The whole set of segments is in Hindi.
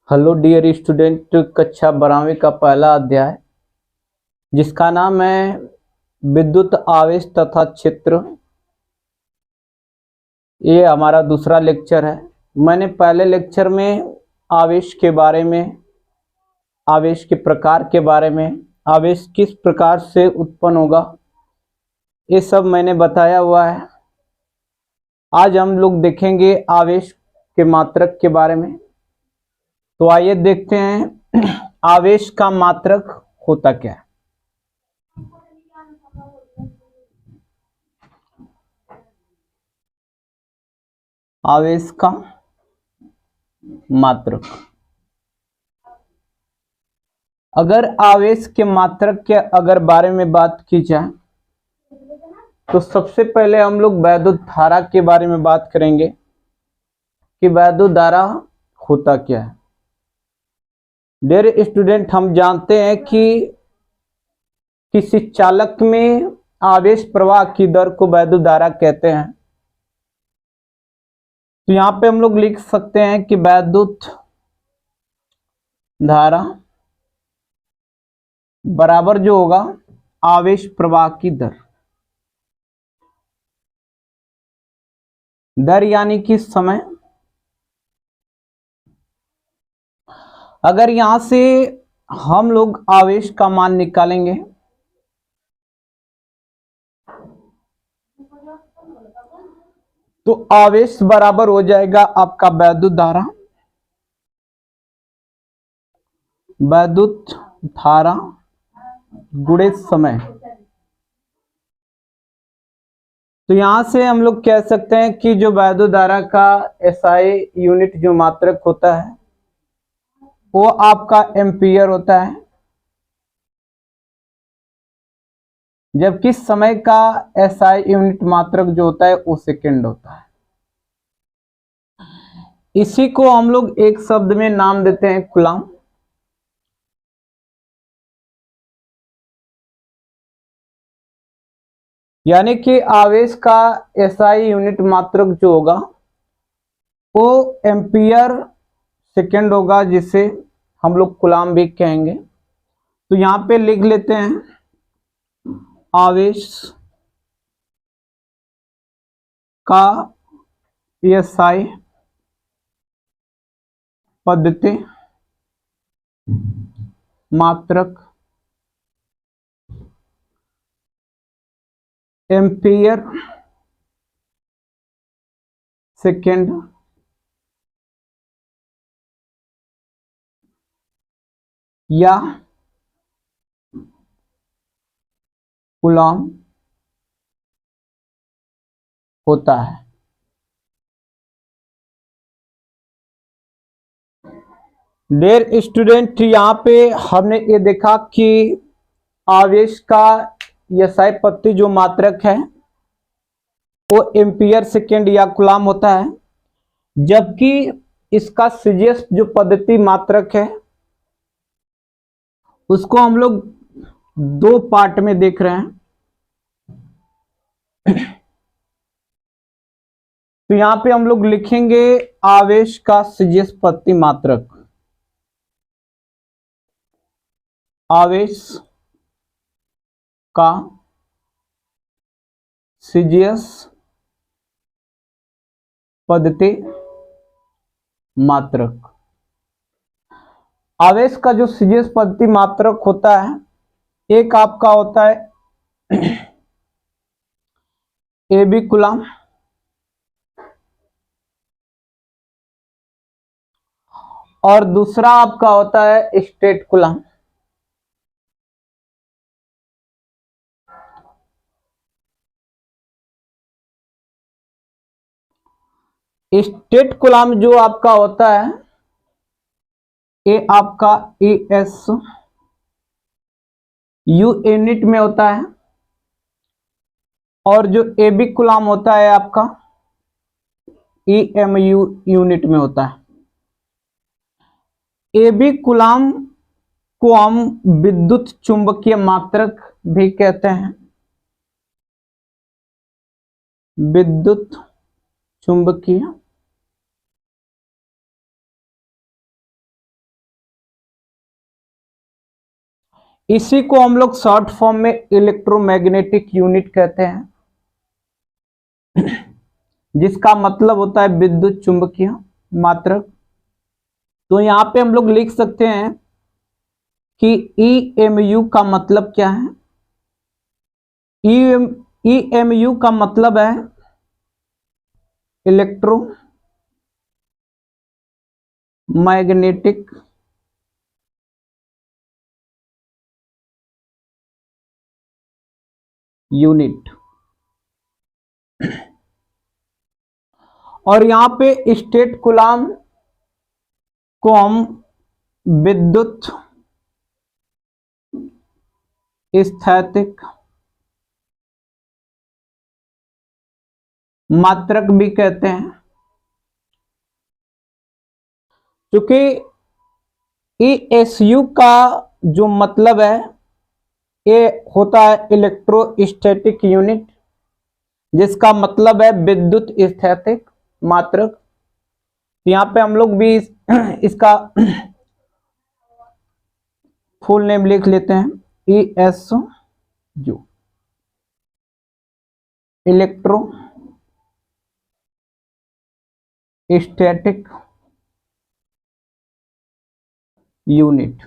हेलो डियर स्टूडेंट, कक्षा 12वीं का पहला अध्याय जिसका नाम है विद्युत आवेश तथा क्षेत्र। ये हमारा दूसरा लेक्चर है। मैंने पहले लेक्चर में आवेश के बारे में, आवेश के प्रकार के बारे में, आवेश किस प्रकार से उत्पन्न होगा, ये सब मैंने बताया हुआ है। आज हम लोग देखेंगे आवेश के मात्रक के बारे में। तो आइए देखते हैं आवेश का मात्रक होता क्या है। आवेश का मात्रक, अगर आवेश के मात्रक के अगर बारे में बात की जाए तो सबसे पहले हम लोग वैद्युत धारा के बारे में बात करेंगे कि वैद्युत धारा होता क्या है। डियर स्टूडेंट, हम जानते हैं कि किसी चालक में आवेश प्रवाह की दर को वैद्युत धारा कहते हैं। तो यहां पे हम लोग लिख सकते हैं कि वैद्युत धारा बराबर जो होगा आवेश प्रवाह की दर यानी कि समय। अगर यहां से हम लोग आवेश का मान निकालेंगे तो आवेश बराबर हो जाएगा आपका वैद्युत धारा, वैद्युत धारा गुणे समय। तो यहां से हम लोग कह सकते हैं कि जो वैद्युत धारा का एसआई यूनिट जो मात्रक होता है वो आपका एम्पियर होता है, जबकि समय का एसआई यूनिट मात्रक जो होता है वो सेकंड होता है। इसी को हम लोग एक शब्द में नाम देते हैं कूलम। यानी कि आवेश का एसआई यूनिट मात्रक जो होगा वो एम्पियर सेकंड होगा, जिसे हम लोग कूलम भी कहेंगे। तो यहां पे लिख लेते हैं आवेश का एसआई पद्धति मात्रक एम्पियर सेकंड या कूलम होता है। डियर स्टूडेंट, यहाँ पे हमने ये देखा कि आवेश का एसआई पद्धति जो मात्रक है वो एम्पियर सेकेंड या कूलम होता है, जबकि इसका सीजीएस जो पद्धति मात्रक है उसको हम लोग दो पार्ट में देख रहे हैं। तो यहां पे हम लोग लिखेंगे आवेश का सीजीएस पद्धति मात्रक, आवेश का सीजीएस पद्धति मात्रक। आवेश का जो सीजीएस पद्धति मात्रक होता है, एक आपका होता है ए बी कूलम और दूसरा आपका होता है स्टेट कूलम। स्टेट कूलम जो आपका होता है ये आपका एस यू यूनिट में होता है, और जो ए बी कूलम होता है आपका एमयू यूनिट में होता है। ए बी कूलम को हम विद्युत चुंबकीय मात्रक भी कहते हैं, विद्युत चुंबकीय इसी को हम लोग शॉर्ट फॉर्म में इलेक्ट्रोमैग्नेटिक यूनिट कहते हैं, जिसका मतलब होता है विद्युत चुंबकीय मात्रक। तो यहां पे हम लोग लिख सकते हैं कि ईएमयू का मतलब क्या है। ईएमयू का मतलब है इलेक्ट्रो मैग्नेटिक यूनिट। और यहां पे स्टेट कूलाम को हम विद्युत स्थैतिक मात्रक भी कहते हैं, क्योंकि ईएसयू का जो मतलब है ये होता है इलेक्ट्रोस्टैटिक यूनिट, जिसका मतलब है विद्युत स्थैतिक मात्रक। यहाँ पे हम लोग भी इसका फुल नेम लिख लेते हैं, ईएसयू इलेक्ट्रो स्टैटिक यूनिट,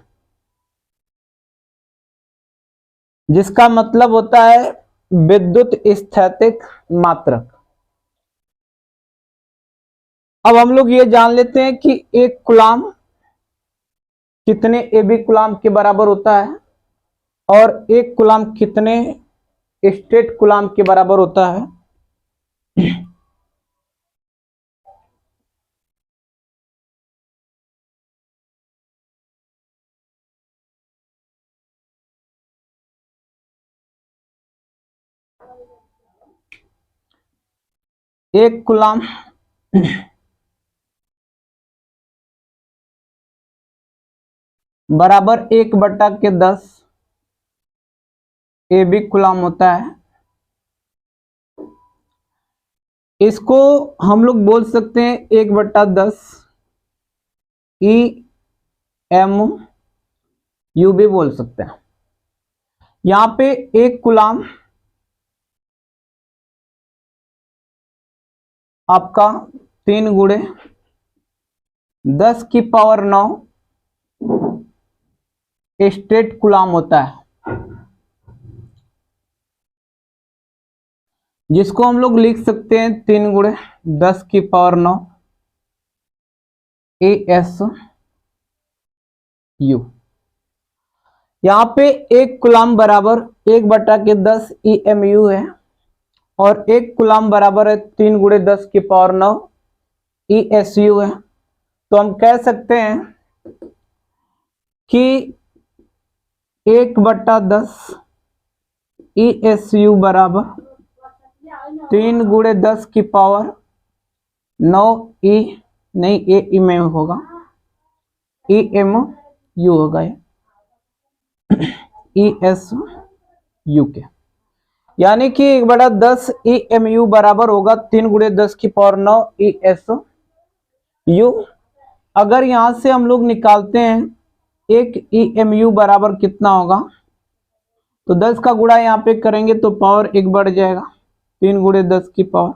जिसका मतलब होता है विद्युत स्थैतिक मात्रक। अब हम लोग ये जान लेते हैं कि एक कूलाम कितने एबी कूलाम के बराबर होता है और एक कूलाम कितने स्टेट कूलाम के बराबर होता है। एक कूलाम बराबर 1/10 एबी कूलाम होता है। इसको हम लोग बोल सकते हैं 1/10 ई एम यू भी बोल सकते हैं। यहां पे एक कूलाम आपका 3×10⁹ स्टेट कूलाम होता है, जिसको हम लोग लिख सकते हैं 3×10⁹ एएस यू। यहाँ पे एक कूलाम बराबर 1/10 ईएमयू है और एक कूलाम बराबर है 3×10⁹ ईएसयू है। तो हम कह सकते हैं कि 1/10 ईएसयू बराबर 3×10⁹ ई नहीं ए में होगा, ईएमयू होगा ईएसयू के, यानी कि 1/10 ईएमयू बराबर होगा 3×10⁹ ईएसयू। अगर यहां से हम लोग निकालते हैं एक ईएमयू बराबर कितना होगा, तो 10 का गुणा यहाँ पे करेंगे तो पावर 1 बढ़ जाएगा, 3×10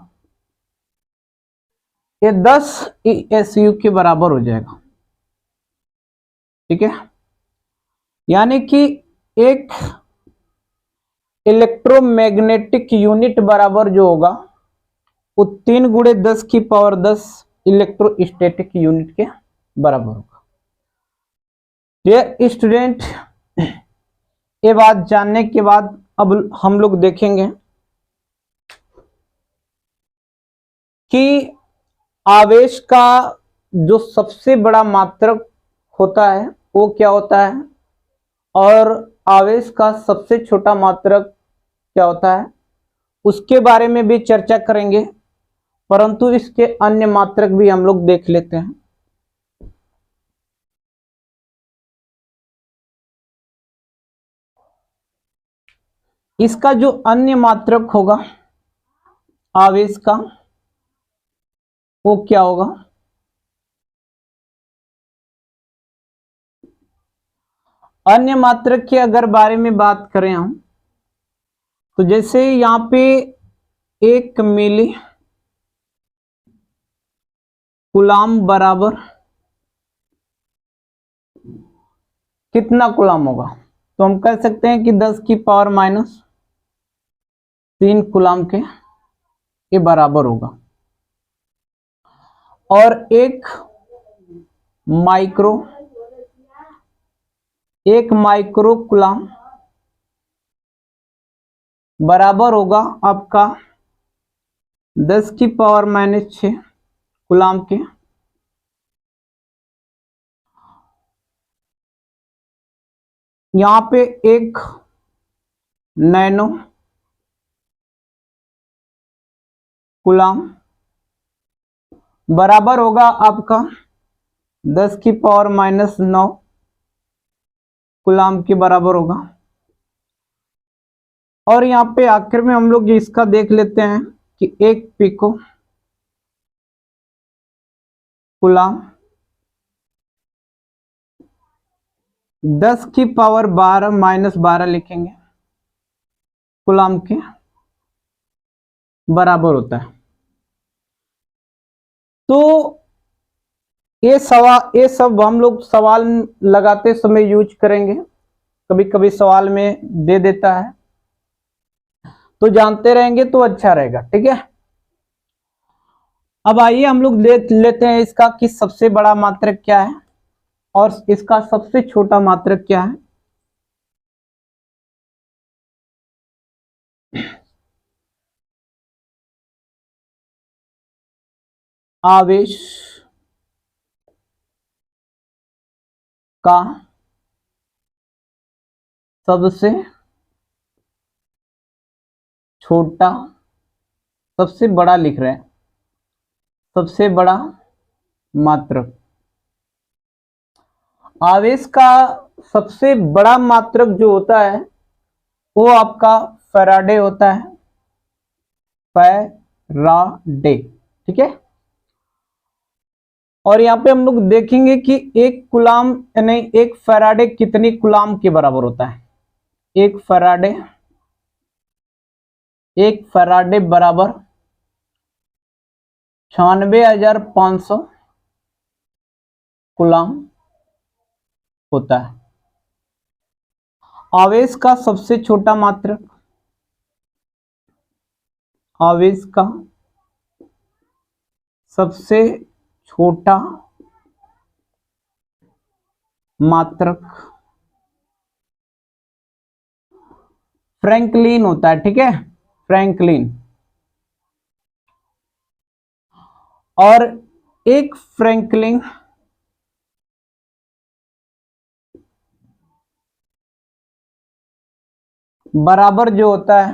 ये 10 ईएसयू के बराबर हो जाएगा। ठीक है, यानी कि एक इलेक्ट्रोमैग्नेटिक यूनिट बराबर जो होगा वो 3×10⁻10 इलेक्ट्रोस्टैटिक यूनिट के बराबर होगा। डियर स्टूडेंट, ये बात जानने के बाद अब हम लोग देखेंगे कि आवेश का जो सबसे बड़ा मात्रक होता है वो क्या होता है और आवेश का सबसे छोटा मात्रक क्या होता है, उसके बारे में भी चर्चा करेंगे, परंतु इसके अन्य मात्रक भी हम लोग देख लेते हैं। इसका जो अन्य मात्रक होगा आवेश का वो क्या होगा। अन्य मात्रक के अगर बारे में बात करें हम, तो जैसे यहाँ पे 1 मिली कूलाम बराबर कितना कूलाम होगा, तो हम कह सकते हैं कि 10 की पावर माइनस 3 कूलाम के ये बराबर होगा। और 1 माइक्रो कूलाम बराबर होगा आपका 10 की पावर माइनस 6 कूलाम के। यहाँ पे 1 नैनो कूलाम बराबर होगा आपका 10 की पावर माइनस 9 कूलाम के बराबर होगा। और यहाँ पे आखिर में हम लोग इसका देख लेते हैं कि 1 पिको कूलाम 10 की पावर 12 माइनस 12 लिखेंगे कूलाम के बराबर होता है। तो ये सब हम लोग सवाल लगाते समय यूज करेंगे, कभी कभी सवाल में दे देता है, तो जानते रहेंगे तो अच्छा रहेगा। ठीक है, अब आइए हम लोग देख लेते हैं इसका कि सबसे बड़ा मात्रक क्या है और इसका सबसे छोटा मात्रक क्या है। आवेश का सबसे छोटा, सबसे बड़ा लिख रहे हैं, सबसे बड़ा मात्रक। आवेश का सबसे बड़ा मात्रक जो होता है वो आपका फैराडे होता है, फैराडे। ठीक है, और यहाँ पे हम लोग देखेंगे कि 1 कूलाम नहीं, 1 फैराडे कितनी कूलाम के बराबर होता है। 1 फैराडे बराबर 96,500 कूलाम होता है। आवेश का सबसे छोटा मात्रक, आवेश का सबसे छोटा मात्रक फ्रैंकलिन होता है। ठीक है, फ्रैंकलिन। और 1 फ्रैंकलिन बराबर जो होता है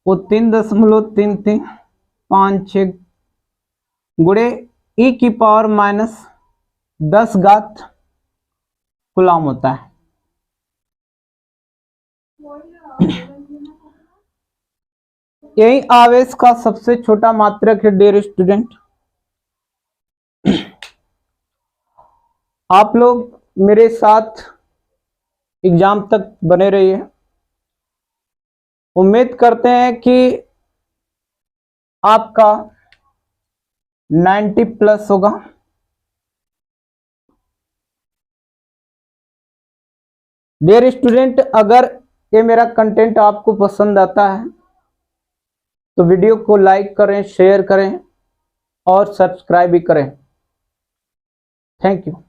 वो 3.3356 गुणे ई की पावर माइनस 10 घात कूलाम होता है। यही आवेश का सबसे छोटा मात्रक है डियर स्टूडेंट। आप लोग मेरे साथ एग्जाम तक बने रहिए। उम्मीद करते हैं कि आपका 90 प्लस होगा। डियर स्टूडेंट, अगर ये मेरा कंटेंट आपको पसंद आता है तो वीडियो को लाइक करें, शेयर करें और सब्सक्राइब भी करें। Thank you.